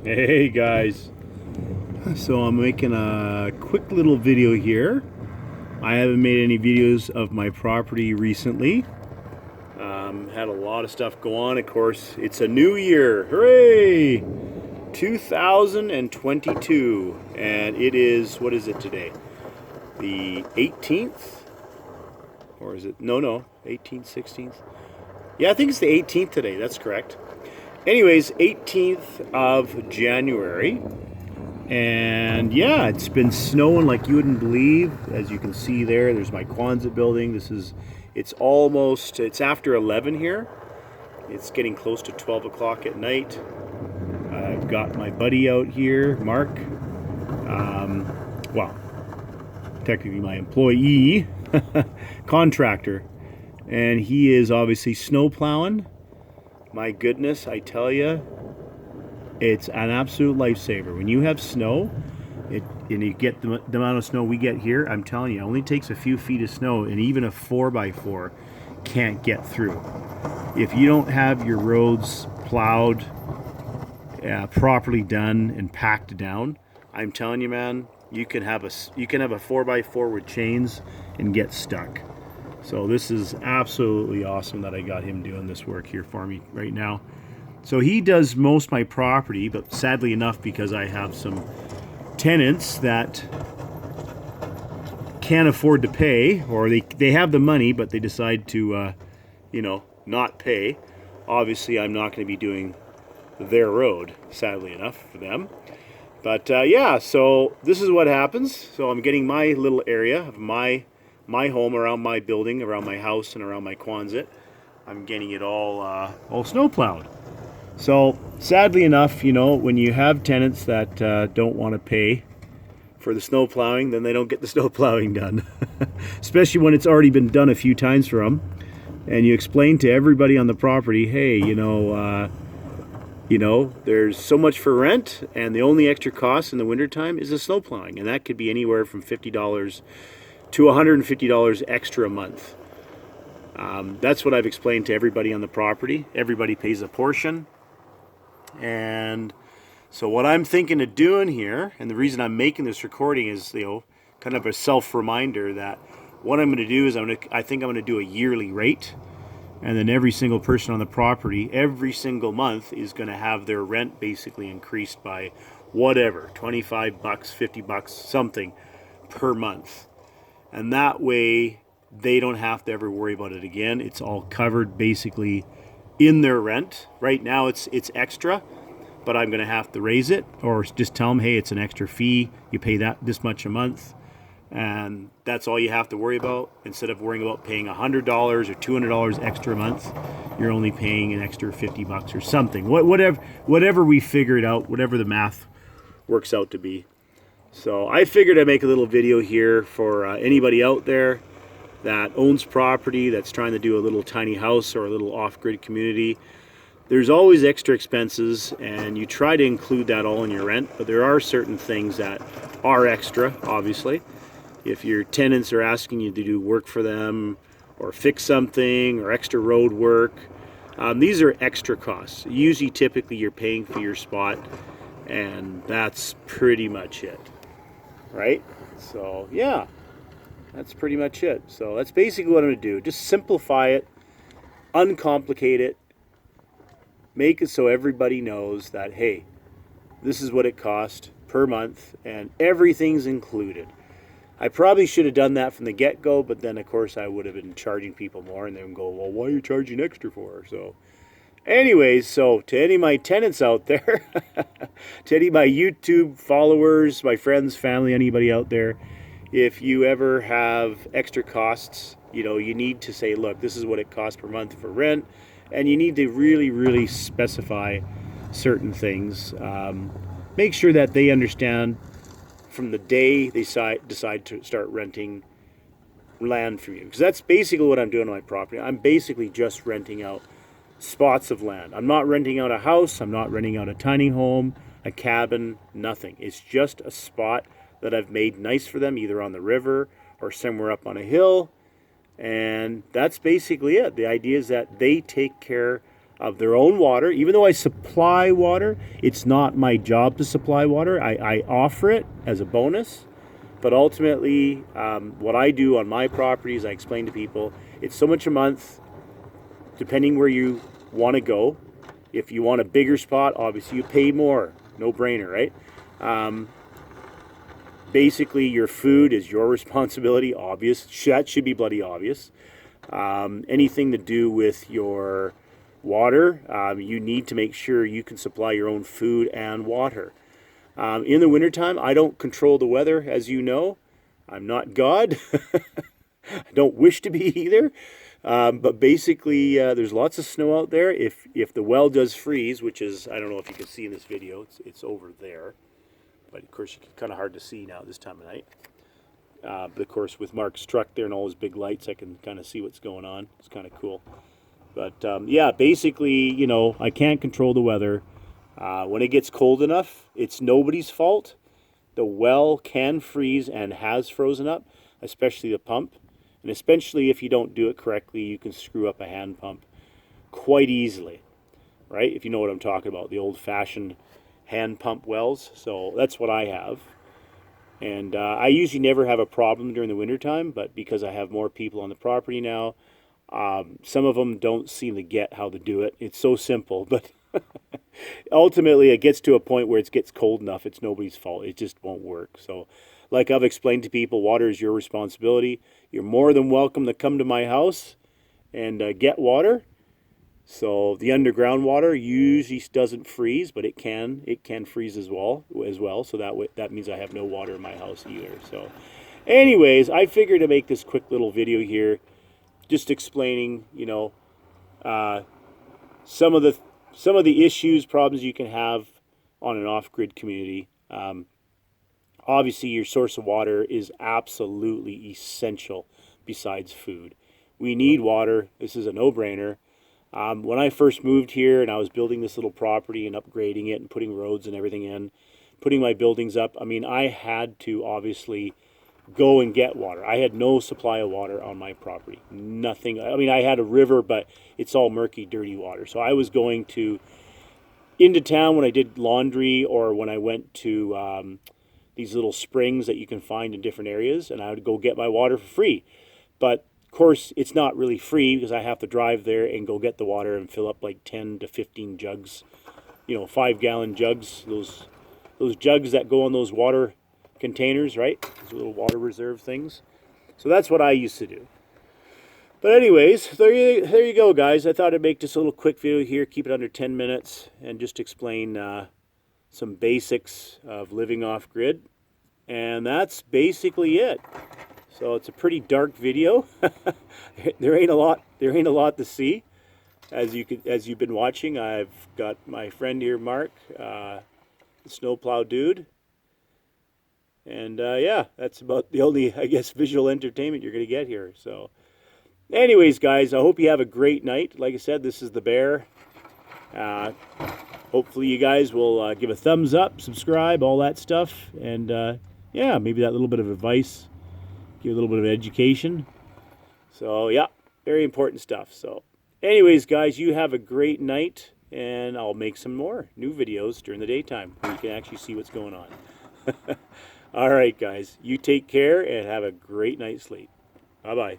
Hey guys, so I'm making a quick little video here. I haven't made any videos of my property recently. Had a lot of stuff go on. Of course, it's a new year. Hooray! 2022, and it is, what is it today? The 18th? Or is it, no, 18th, 16th? Yeah, I think it's the 18th today, that's correct. Anyways, 18th of January. And yeah, it's been snowing like you wouldn't believe. As you can see there, there's my Quonset building. It's after 11 here. It's getting close to 12 o'clock at night. I've got my buddy out here, Mark. Well, technically my employee, contractor. And he is obviously snow plowing. My goodness, I tell you, it's an absolute lifesaver. When you have snow, and you get the amount of snow we get here, I'm telling you, it only takes a few feet of snow, and even a 4x4 can't get through. If you don't have your roads plowed, properly done, and packed down, I'm telling you, man, you can have a 4x4 with chains and get stuck. So this is absolutely awesome that I got him doing this work here for me right now. So he does most of my property, but sadly enough, because I have some tenants that can't afford to pay, or they have the money, but they decide to, not pay. Obviously, I'm not going to be doing their road, sadly enough for them. But yeah, so this is what happens. So I'm getting my little area of my home around my building, around my house, and around my Quonset. I'm getting it all snow plowed. So sadly enough, when you have tenants that don't want to pay for the snow plowing, then they don't get the snow plowing done. Especially when it's already been done a few times for them. And you explain to everybody on the property, hey, there's so much for rent, and the only extra cost in the wintertime is the snow plowing. And that could be anywhere from $50 to $150 extra a month. That's what I've explained to everybody on the property. Everybody pays a portion. And so what I'm thinking of doing here, and the reason I'm making this recording is, kind of a self-reminder that what I'm going to do is I think I'm going to do a yearly rate, and then every single person on the property, every single month, is going to have their rent basically increased by whatever, $25, $50, something per month. And that way they don't have to ever worry about it again. It's all covered basically in their rent. Right now it's extra, but I'm going to have to raise it, or just tell them, hey, it's an extra fee. You pay this much a month, and that's all you have to worry about. Instead of worrying about paying $100 or $200 extra a month, you're only paying an extra $50 or something. Whatever we figure it out, whatever the math works out to be. So I figured I'd make a little video here for anybody out there that owns property, that's trying to do a little tiny house or a little off-grid community. There's always extra expenses, and you try to include that all in your rent, but there are certain things that are extra, obviously. If your tenants are asking you to do work for them, or fix something, or extra road work, these are extra costs. Usually, typically, you're paying for your spot, and that's pretty much it, right? So, yeah. That's pretty much it. So that's basically what I'm going to do. Just simplify it, uncomplicate it, make it so everybody knows that, hey, this is what it costs per month, and everything's included. I probably should have done that from the get-go, but then, of course, I would have been charging people more, and they would go, well, why are you charging extra for? So anyways, so to any of my tenants out there, to any of my YouTube followers, my friends, family, anybody out there, if you ever have extra costs, you need to say, look, this is what it costs per month for rent, and you need to really, really specify certain things. Make sure that they understand from the day they decide to start renting land from you, because that's basically what I'm doing on my property. I'm basically just renting out spots of land. I'm not renting out a house. I'm not renting out a tiny home, a cabin, nothing. It's just a spot that I've made nice for them, either on the river or somewhere up on a hill. And that's basically it. The idea is that they take care of their own water. Even though I supply water, it's not my job to supply water. I offer it as a bonus. But ultimately, what I do on my properties, I explain to people, it's so much a month, depending where you want to go. If you want a bigger spot, obviously you pay more. No brainer, right? Basically, your food is your responsibility, obvious. That should be bloody obvious. Anything to do with your water, you need to make sure you can supply your own food and water. In the wintertime, I don't control the weather, as you know. I'm not God. I don't wish to be either. But basically, there's lots of snow out there. If the well does freeze, which is, I don't know if you can see in this video, it's over there. But of course, it's kind of hard to see now this time of night. But of course, with Mark's truck there and all his big lights, I can kind of see what's going on. It's kind of cool. But yeah, basically, you know, I can't control the weather. When it gets cold enough, it's nobody's fault. The well can freeze and has frozen up, especially the pump. And especially if you don't do it correctly, you can screw up a hand pump quite easily, right? If you know what I'm talking about, the old-fashioned hand pump wells. So that's what I have. And I usually never have a problem during the wintertime, but because I have more people on the property now, some of them don't seem to get how to do it. It's so simple, but ultimately it gets to a point where it gets cold enough, it's nobody's fault. It just won't work. So like I've explained to people, water is your responsibility. You're more than welcome to come to my house and get water. So the underground water usually doesn't freeze, but it can freeze as well. So that means I have no water in my house either. So anyways, I figured to make this quick little video here, just explaining, you know, some of the issues, problems you can have on an off-grid community. Obviously, your source of water is absolutely essential besides food. We need water. This is a no-brainer. When I first moved here and I was building this little property and upgrading it and putting roads and everything in, putting my buildings up, I mean, I had to obviously go and get water. I had no supply of water on my property. Nothing. I mean, I had a river, but it's all murky, dirty water. So I was going into town when I did laundry or when I went to these little springs that you can find in different areas, and I would go get my water for free. But of course, it's not really free because I have to drive there and go get the water and fill up like 10 to 15 jugs, you know, 5-gallon jugs, those jugs that go on those water containers, right? Those little water reserve things. So that's what I used to do. But anyways, there you go, guys. I thought I'd make just a little quick video here, keep it under 10 minutes, and just explain some basics of living off-grid. And that's basically it. So it's a pretty dark video. There ain't a lot to see. As you've been watching, I've got my friend here, Mark, the snowplow dude. And yeah, that's about the only, I guess, visual entertainment you're going to get here. So anyways, guys, I hope you have a great night. Like I said, this is the Bear. Hopefully you guys will give a thumbs up, subscribe, all that stuff. And yeah, maybe that little bit of advice, give a little bit of education. So yeah, very important stuff. So anyways, guys, you have a great night. And I'll make some more new videos during the daytime where you can actually see what's going on. All right, guys, you take care and have a great night's sleep. Bye-bye.